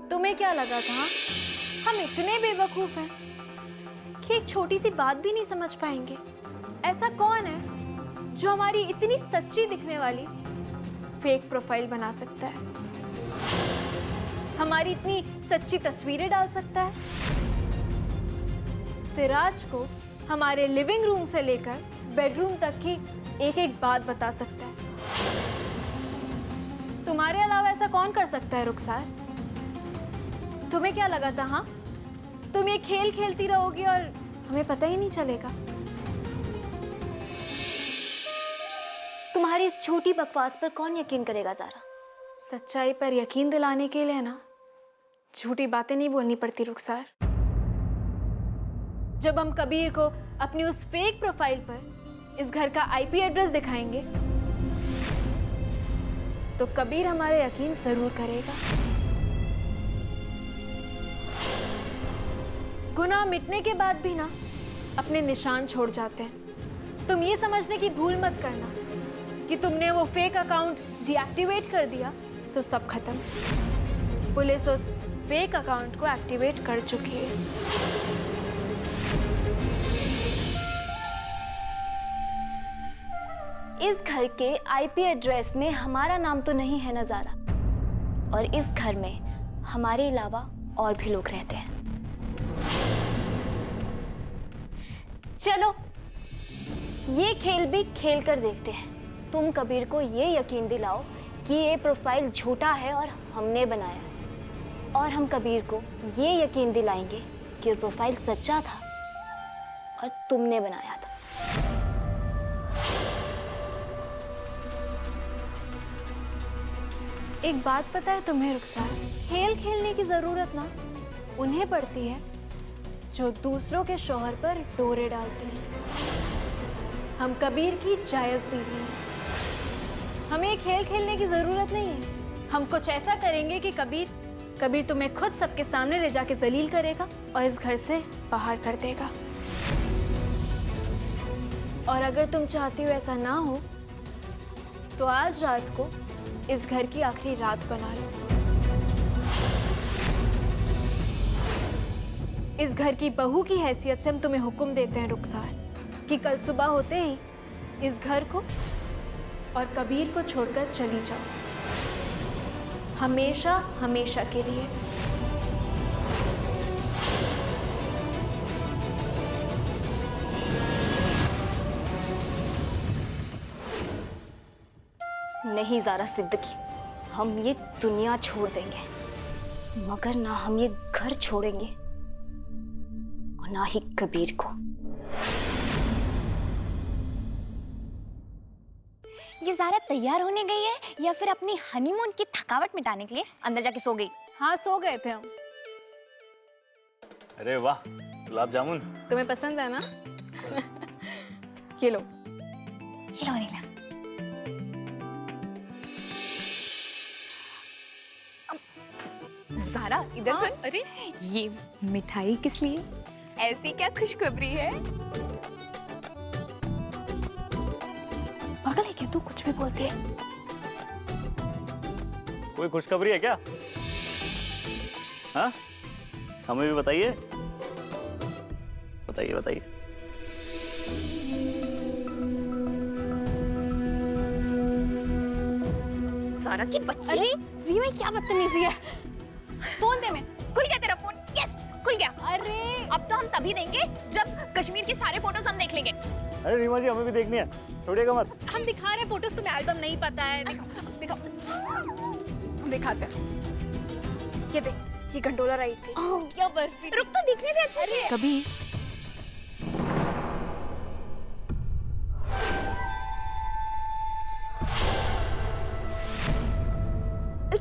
तुम्हें क्या लगा था हम इतने बेवकूफ हैं कि एक छोटी सी बात भी नहीं समझ पाएंगे? ऐसा कौन है जो हमारी इतनी सच्ची दिखने वाली फेक प्रोफाइल बना सकता है, हमारी इतनी सच्ची तस्वीरें डाल सकता है, सिराज को हमारे लिविंग रूम से लेकर बेडरूम तक की एक एक बात बता सकता है? तुम्हारे अलावा ऐसा कौन कर सकता है रुखसार? तुम्हें क्या लगा था हाँ, तुम ये खेल खेलती रहोगी और हमें पता ही नहीं चलेगा? तुम्हारी इस छोटी बकवास पर कौन यकीन करेगा ज़ारा? सच्चाई पर यकीन दिलाने के लिए ना झूठी बातें नहीं बोलनी पड़ती रुखसार। जब हम कबीर को अपनी उस फेक प्रोफाइल पर इस घर का आईपी एड्रेस दिखाएंगे तो कबीर हमारे यकीन जरूर करेगा। गुनाह मिटने के बाद भी ना अपने निशान छोड़ जाते हैं। तुम ये समझने की भूल मत करना कि तुमने वो फेक अकाउंट डीएक्टिवेट कर दिया तो सब खत्म। पुलिस उस फेक अकाउंट को एक्टिवेट कर चुकी है। इस घर के आईपी एड्रेस में हमारा नाम तो नहीं है ना ज़ारा, और इस घर में हमारे अलावा और भी लोग रहते हैं। चलो ये खेल भी खेल कर देखते हैं। तुम कबीर को ये यकीन दिलाओ कि ये प्रोफाइल झूठा है और हमने बनाया है, और हम कबीर को ये यकीन दिलाएंगे कि ये प्रोफाइल सच्चा था और तुमने बनाया था। एक बात पता है तुम्हें रुखसार, खेल खेलने की जरूरत ना उन्हें पड़ती है जो दूसरों के शौहर पर डोरे डालते हैं। हम कबीर की जायज बीवी हैं। हमें ये खेल खेलने की जरूरत नहीं है। हम कुछ ऐसा करेंगे कि कबीर तुम्हें खुद सबके सामने ले जाके जलील करेगा और इस घर से बाहर कर देगा। और अगर तुम चाहती हो ऐसा ना हो तो आज रात को इस घर की आखिरी रात बना लो। इस घर की बहू की हैसियत से हम तुम्हें हुक्म देते हैं रुखसार कि कल सुबह होते ही इस घर को और कबीर को छोड़कर चली जाओ, हमेशा हमेशा के लिए। नहीं ज़ारा सिद्दीकी, हम ये दुनिया छोड़ देंगे मगर ना हम ये घर छोड़ेंगे और ना ही कबीर को। ये ज़ारा तैयार होने गई है या फिर अपनी हनीमून की थकावट मिटाने के लिए अंदर जाके सो गई? हाँ सो गए थे हम। अरे वाह, गुलाब जामुन तुम्हें पसंद है ना? ये लो। ये लो नीला। ज़ारा इधर सुन। अरे ये मिठाई किस लिए? ऐसी क्या खुशखबरी है? पागल है क्या तू? कुछ भी बोलती है। कोई खुशखबरी है क्या? हाँ, हमें भी बताइए, बताइए बताइए। ज़ारा की बच्ची। अरे रीमा क्या बदतमीजी है। फोन दे। मैं खुल गया तेरा फोन? यस खुल गया। अरे अब तो हम तभी देंगे जब कश्मीर के सारे फोटोज हम देख लेंगे। अरे रीमा जी, हमें भी देखनी है, छोड़िएगा मत। हम दिखा रहे फोटोज, तुम्हें एल्बम नहीं पता है। दिखाओ, हम दिखाते हैं। ये देख, ये गंडोला राइड थी। क्या बर्फी। रुक तो दिखने दे अच्छे से। कभी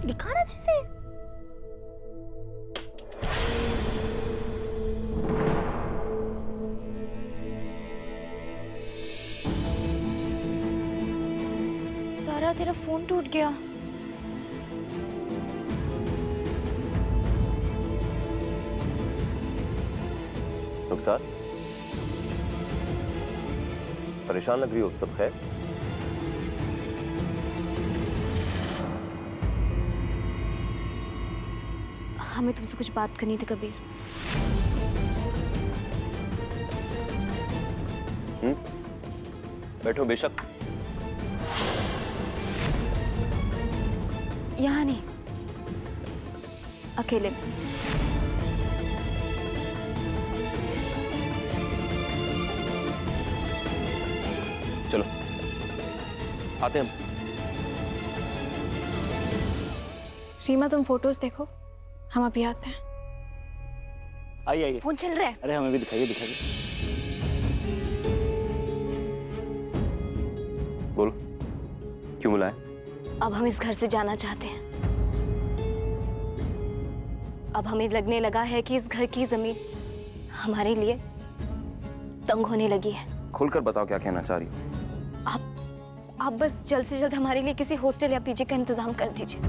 दिखाना अच्छे से। ज़ारा तेरा फोन टूट गया। रुखसार, परेशान लग रही हो, सब खैर? हमें तुमसे कुछ बात करनी थी कबीर। बैठो बेशक। यहाँ नहीं, अकेले में। चलो आते हैं हम। रीमा तुम फोटोज देखो, हम अभी आते हैं। आइए आइए। फोन चल रहा है। अरे हमें भी दिखाइए दिखाइए। बोलो क्यों बुलाए? अब हम इस घर से जाना चाहते हैं। अब हमें लगने लगा है कि इस घर की जमीन हमारे लिए तंग होने लगी है। खुलकर बताओ क्या कहना चाह रही हो? आप बस जल्द से जल्द हमारे लिए किसी हॉस्टल या पीजी का इंतजाम कर दीजिए।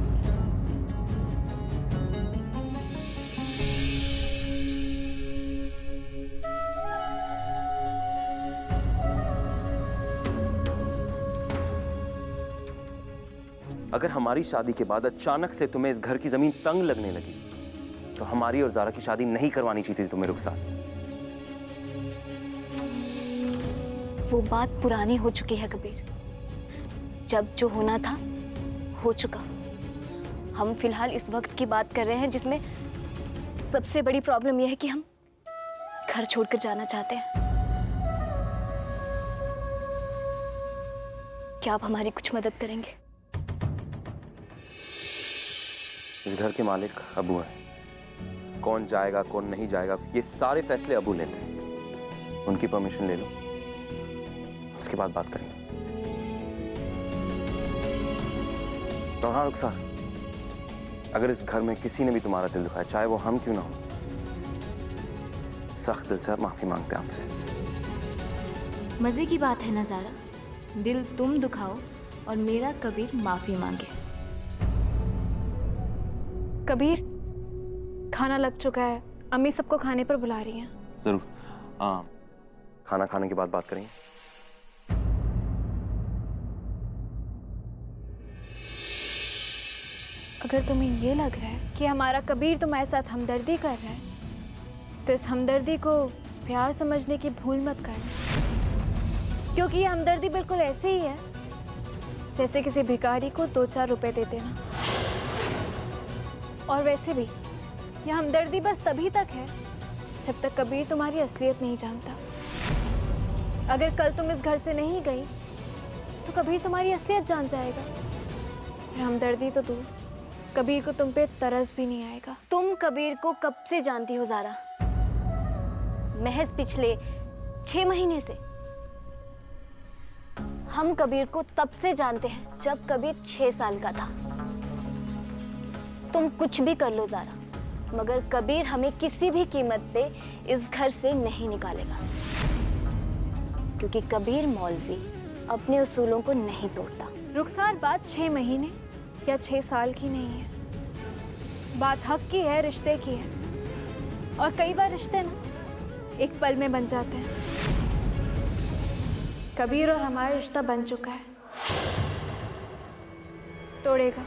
अगर हमारी शादी के बाद अचानक से तुम्हें इस घर की जमीन तंग लगने लगी तो हमारी और जारा की शादी नहीं करवानी चाहिए थी तुम्हें रुखसार। वो बात पुरानी हो चुकी है कबीर। जब जो होना था हो चुका। हम फिलहाल इस वक्त की बात कर रहे हैं जिसमें सबसे बड़ी प्रॉब्लम यह है कि हम घर छोड़कर जाना चाहते हैं। क्या आप हमारी कुछ मदद करेंगे? इस घर के मालिक अबू हैं। कौन जाएगा कौन नहीं जाएगा ये सारे फैसले अबू लेते हैं। उनकी परमिशन ले लो, उसके बाद बात करेंगे। तो हाँ रुखसार, अगर इस घर में किसी ने भी तुम्हारा दिल दुखाया, चाहे वो हम क्यों ना हो, सख्त दिल से माफी मांगते हैं आपसे। मजे की बात है ना ज़ारा, दिल तुम दुखाओ और मेरा कबीर माफी मांगे। कबीर, खाना लग चुका है, अम्मी सबको खाने पर बुला रही हैं। जरूर। हाँ, खाना खाने के बाद बात करेंगे। अगर तुम्हें ये लग रहा है कि हमारा कबीर तुम्हारे साथ हमदर्दी कर रहा है, तो इस हमदर्दी को प्यार समझने की भूल मत करना, क्योंकि ये हमदर्दी बिल्कुल ऐसे ही है जैसे किसी भिखारी को 2-4 रुपए दे देना। और वैसे भी यह हमदर्दी बस तभी तक है जब तक कबीर तुम्हारी असलियत नहीं जानता। अगर कल तुम इस घर से नहीं गई तो कबीर तुम्हारी असलियत जान जाएगा। फिर हमदर्दी तो दूर, कबीर को तुम पे तरस भी नहीं आएगा। तुम कबीर को कब से जानती हो ज़ारा? महज पिछले 6 महीने से। हम कबीर को तब से जानते हैं जब कबीर 6 साल का था। तुम कुछ भी कर लो ज़ारा, मगर कबीर हमें किसी भी कीमत पे इस घर से नहीं निकालेगा, क्योंकि कबीर मौलवी अपने उसूलों को नहीं तोड़ता। रुखसार, बात 6 महीने या 6 साल की नहीं है, बात हक की है, रिश्ते की है। और कई बार रिश्ते ना एक पल में बन जाते हैं। कबीर और हमारा रिश्ता बन चुका है, तोड़ेगा।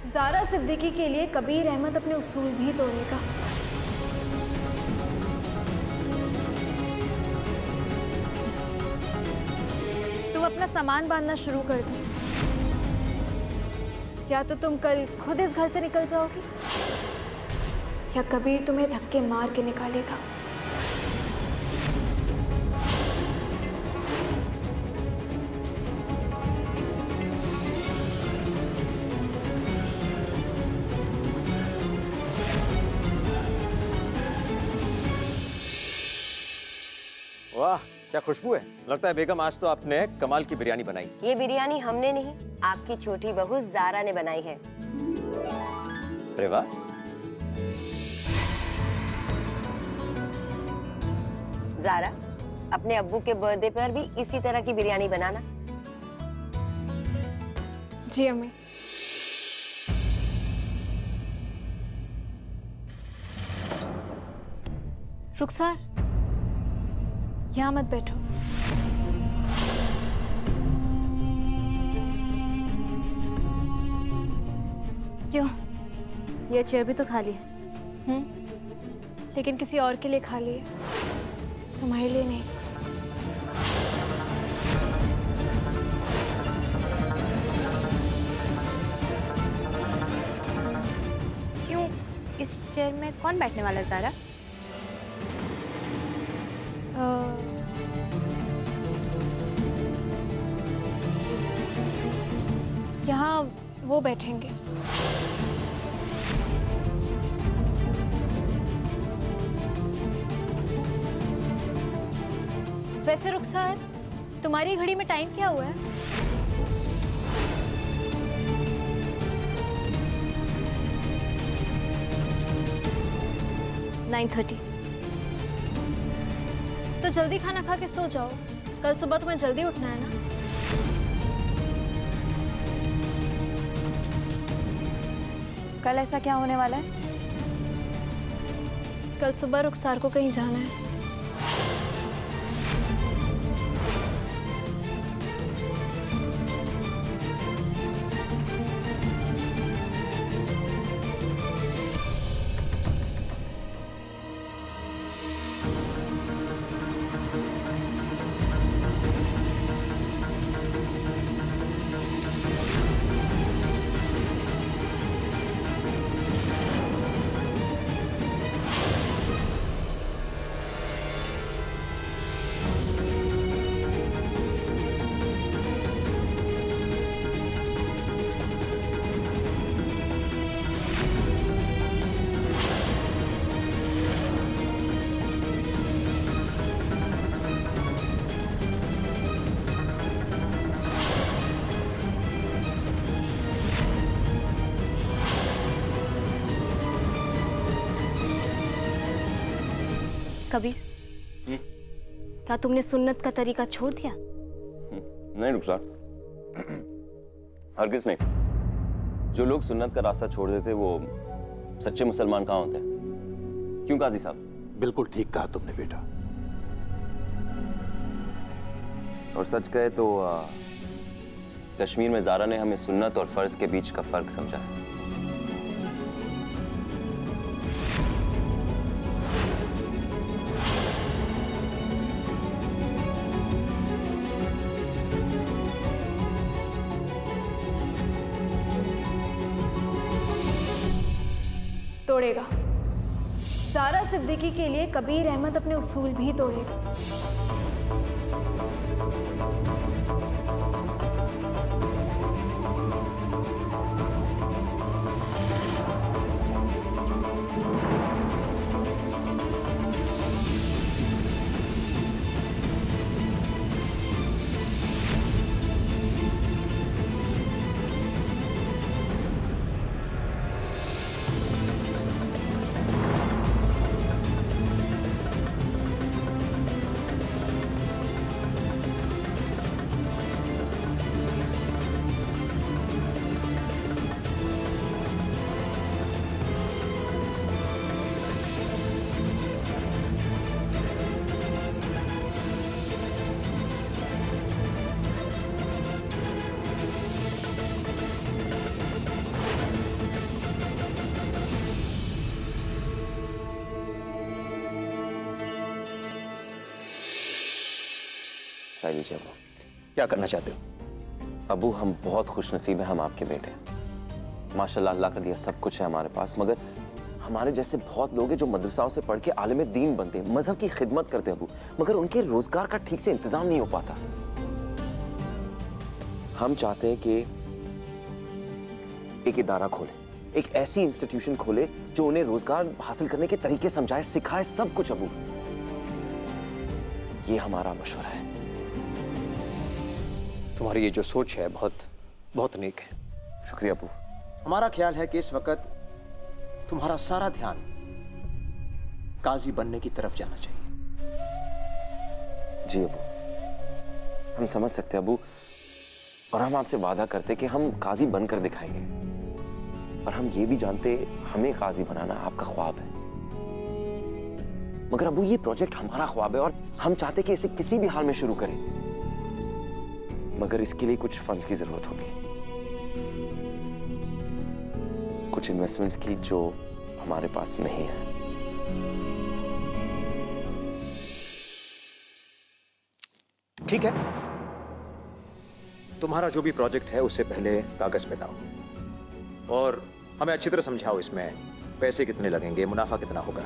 ज़ारा सिद्दीकी के लिए कबीर अहमद अपने उसूल भी तोड़ेगा। तुम अपना सामान बांधना शुरू कर दो, या तो तुम कल खुद इस घर से निकल जाओगी या कबीर तुम्हें धक्के मार के निकालेगा। वाह, क्या खुशबू है। लगता है बेगम आज तो आपने कमाल की बिरयानी बनाई। ये बिरयानी हमने नहीं, आपकी छोटी बहू ज़ारा ने बनाई है। अरे वाह। ज़ारा, अपने अब्बू के बर्थडे पर भी इसी तरह की बिरयानी बनाना। जी अम्मी। रुखसार, यहाँ मत बैठो। क्यों? ये चेयर भी तो खाली है। लेकिन किसी और के लिए खाली है, तुम्हारे लिए नहीं। क्यों, इस चेयर में कौन बैठने वाला है ज़ारा? यहाँ वो बैठेंगे। वैसे रुखसार, तुम्हारी घड़ी में टाइम क्या हुआ है? नाइन 9:30। तो जल्दी खाना खा के सो जाओ, कल सुबह तुम्हें जल्दी उठना है ना। कल ऐसा क्या होने वाला है? कल सुबह रुखसार को कहीं जाना है। कबीर, क्या तुमने सुन्नत का तरीका छोड़ दिया? नहीं रुखसार, हरगिज़ नहीं। जो लोग सुन्नत का रास्ता छोड़ देते वो सच्चे मुसलमान कहाँ होते हैं? क्यों काजी साहब? बिल्कुल ठीक कहा तुमने बेटा। और सच कहे तो कश्मीर में ज़ारा ने हमें सुन्नत और फर्ज के बीच का फर्क समझाया। तोड़ेगा। ज़ारा सिद्दीकी के लिए कबीर अहमद अपने उसूल भी तोड़ेगा। चाय लीजिए अबू। क्या करना चाहते हो? अबू हम बहुत खुश नसीब हैं, हम आपके बेटे हैं। माशाल्लाह अल्लाह का दिया सब कुछ है हमारे पास, मगर हमारे जैसे बहुत लोग हैं जो मदरसाओं से पढ़ के आलिम दीन बनते हैं, मजहब की खिदमत करते हैं अबू, मगर उनके रोजगार का ठीक से इंतजाम नहीं हो पाता। हम चाहते हैं कि एक इदारा खोले, एक ऐसी इंस्टीट्यूशन खोले जो उन्हें रोजगार हासिल करने के तरीके समझाए, सिखाए, सब कुछ अबू। ये हमारा मशवरा है। तुम्हारी ये जो सोच है बहुत बहुत नेक है। शुक्रिया अबू। हमारा ख्याल है कि इस वक्त तुम्हारा सारा ध्यान काजी बनने की तरफ जाना चाहिए। जी अबू, हम समझ सकते हैं अबू, और हम आपसे वादा करते कि हम काजी बनकर दिखाएंगे। और हम ये भी जानते हमें काजी बनाना आपका ख्वाब है, मगर अबू ये प्रोजेक्ट हमारा ख्वाब है और हम चाहते कि इसे किसी भी हाल में शुरू करें, मगर इसके लिए कुछ फंड्स की जरूरत होगी, कुछ कुछ इन्वेस्टमेंट्स की जो हमारे पास नहीं है। ठीक है, तुम्हारा जो भी प्रोजेक्ट है उससे पहले कागज पे लाओ और हमें अच्छी तरह समझाओ इसमें पैसे कितने लगेंगे, मुनाफा कितना होगा।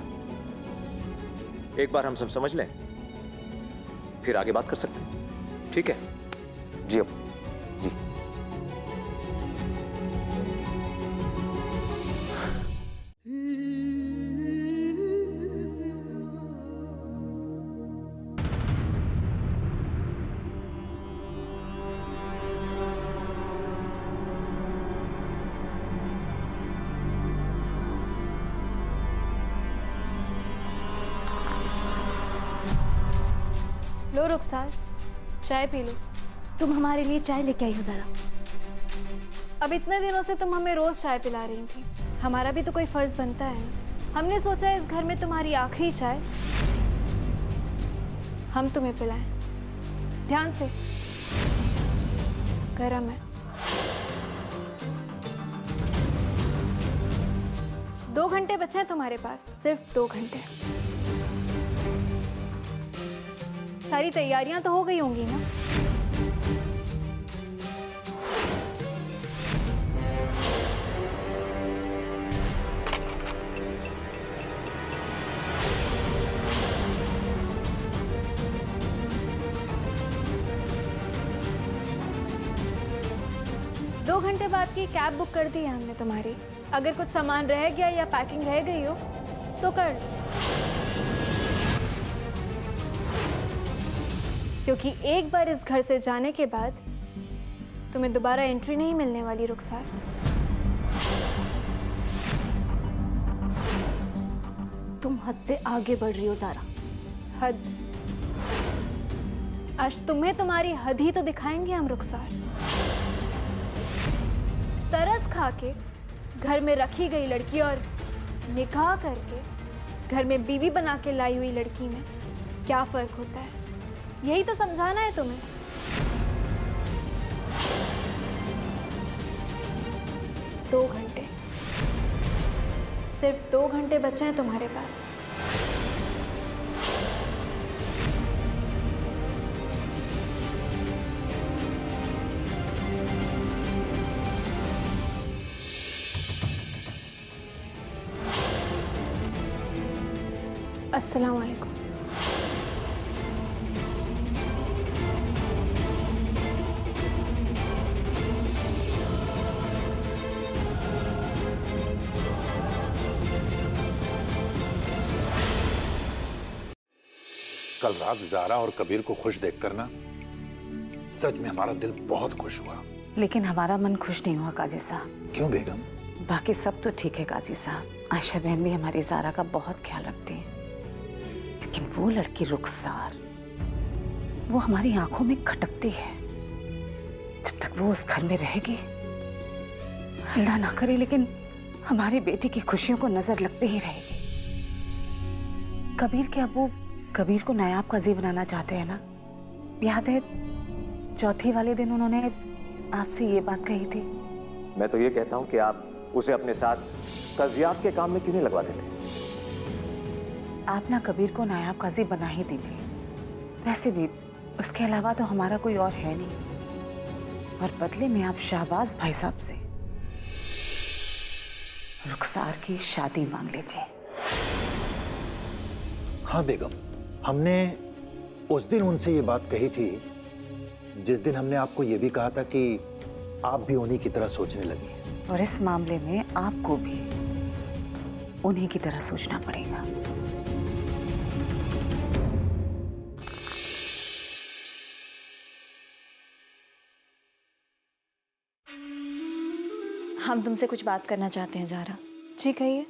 एक बार हम सब समझ लें, फिर आगे बात कर सकते हैं। ठीक है? जी अब जी। लो रुखसार, चाय पी लो। तुम हमारे लिए चाय लेके आई हो ज़ारा। अब इतने दिनों से तुम हमें रोज चाय पिला रही थी, हमारा भी तो कोई फर्ज बनता है ना। हमने सोचा इस घर में तुम्हारी आखिरी चाय हम तुम्हें पिलाएं। ध्यान से, गरम है। 2 घंटे बचे हैं तुम्हारे पास, सिर्फ 2 घंटे। सारी तैयारियां तो हो गई होंगी ना? दो घंटे बाद की कैब बुक कर दी है हमने तुम्हारी। अगर कुछ सामान रह गया या पैकिंग रह गई हो तो कर लो, क्योंकि एक बार इस घर से जाने के बाद तुम्हें दोबारा एंट्री नहीं मिलने वाली रुखसार। तुम हद से आगे बढ़ रही हो ज़ारा। हद? आज तुम्हें तुम्हारी हद ही तो दिखाएंगे हम रुखसार। तरस खा के घर में रखी गई लड़की और निकाह करके घर में बीवी बना के लाई हुई लड़की में क्या फर्क होता है, यही तो समझाना है तुम्हें। दो घंटे, सिर्फ 2 घंटे बचे हैं तुम्हारे पास। अस्सलाम वालेकुम। कल रात ज़ारा और कबीर को खुश देखकर ना सच में हमारा दिल बहुत खुश हुआ। लेकिन हमारा मन खुश नहीं हुआ काजी साहब। क्यों बेगम? बाकी सब तो ठीक है काजी साहब, आयशा बहन भी हमारी ज़ारा का बहुत ख्याल रखती है, लेकिन वो लड़की रुखसार, वो हमारी आंखों में खटकती है। जब तक वो उस घर में रहेगी, अल्लाह ना करे लेकिन हमारी बेटी की खुशियों को नजर लगती ही रहेगी। कबीर के अब्बू कबीर को नायाब काजी बनाना चाहते हैं ना? याद है चौथी वाले दिन उन्होंने आपसे ये बात कही थी। मैं तो ये कहता हूँ कि आप उसे अपने साथ कजियात के काम में क्यों नहीं लगवा देते? आप ना कबीर को नायाब काजी बना ही दीजिए। वैसे भी उसके अलावा तो हमारा कोई और है नहीं, और बदले में आप शाहबाज भाई साहब से रुखसार की शादी मांग लीजिए। हाँ बेगम, हमने उस दिन उनसे ये बात कही थी जिस दिन हमने आपको ये भी कहा था कि आप भी उन्हीं की तरह सोचने लगी हैं। और इस मामले में आपको भी उन्हीं की तरह सोचना पड़ेगा। हम तुमसे कुछ बात करना चाहते हैं ज़ारा। जी कहिए।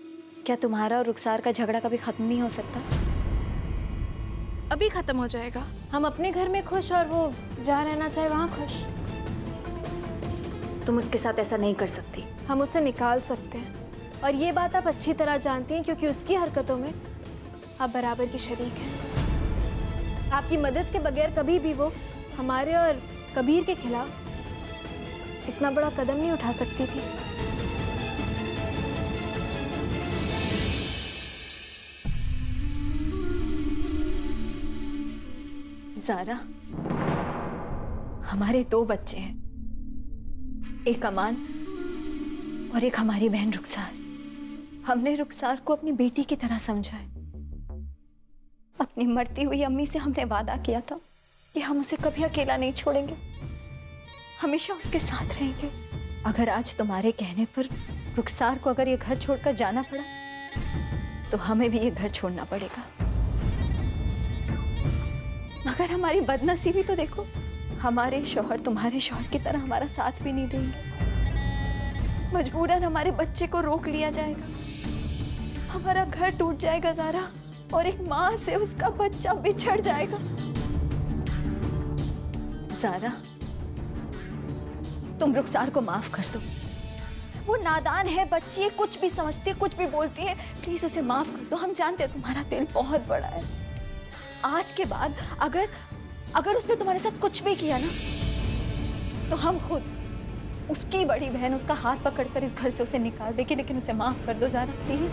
क्या तुम्हारा और रुखसार का झगड़ा कभी खत्म नहीं हो सकता? अभी खत्म हो जाएगा। हम अपने घर में खुश और वो जहाँ रहना चाहे वहाँ खुश। तुम उसके साथ ऐसा नहीं कर सकती। हम उसे निकाल सकते हैं, और ये बात आप अच्छी तरह जानती हैं क्योंकि उसकी हरकतों में आप बराबर की शरीक हैं। आपकी मदद के बगैर कभी भी वो हमारे और कबीर के खिलाफ इतना बड़ा कदम नहीं उठा सकती थी। ज़ारा, हमारे 2 बच्चे हैं, एक अमान और एक हमारी बहन रुखसार। हमने रुखसार को अपनी बेटी की तरह समझा है। अपनी मरती हुई अम्मी से हमने वादा किया था कि हम उसे कभी अकेला नहीं छोड़ेंगे, हमेशा उसके साथ रहेंगे। अगर आज तुम्हारे कहने पर रुखसार को अगर ये घर छोड़कर जाना पड़ा तो हमें भी ये घर छोड़ना पड़ेगा। मगर हमारी बदनसीबी तो देखो, हमारे शौहर तुम्हारे शौहर की तरह हमारा साथ भी नहीं देंगे। मजबूरन हमारे बच्चे को रोक लिया जाएगा, हमारा घर टूट जाएगा ज़ारा, और एक माँ से उसका बच्चा बिछड़ जाएगा। ज़ारा, तुम रुखसार को माफ कर दो। वो नादान है, बच्ची है, कुछ भी समझती है, कुछ भी बोलती है। प्लीज उसे माफ कर दो। हम जानते हैं तुम्हारा दिल बहुत बड़ा है। आज के बाद अगर उसने तुम्हारे साथ कुछ भी किया ना, तो हम खुद, उसकी बड़ी बहन, उसका हाथ पकड़कर इस घर से उसे निकाल देगी। लेकिन उसे माफ कर दो ज़ारा, प्लीज।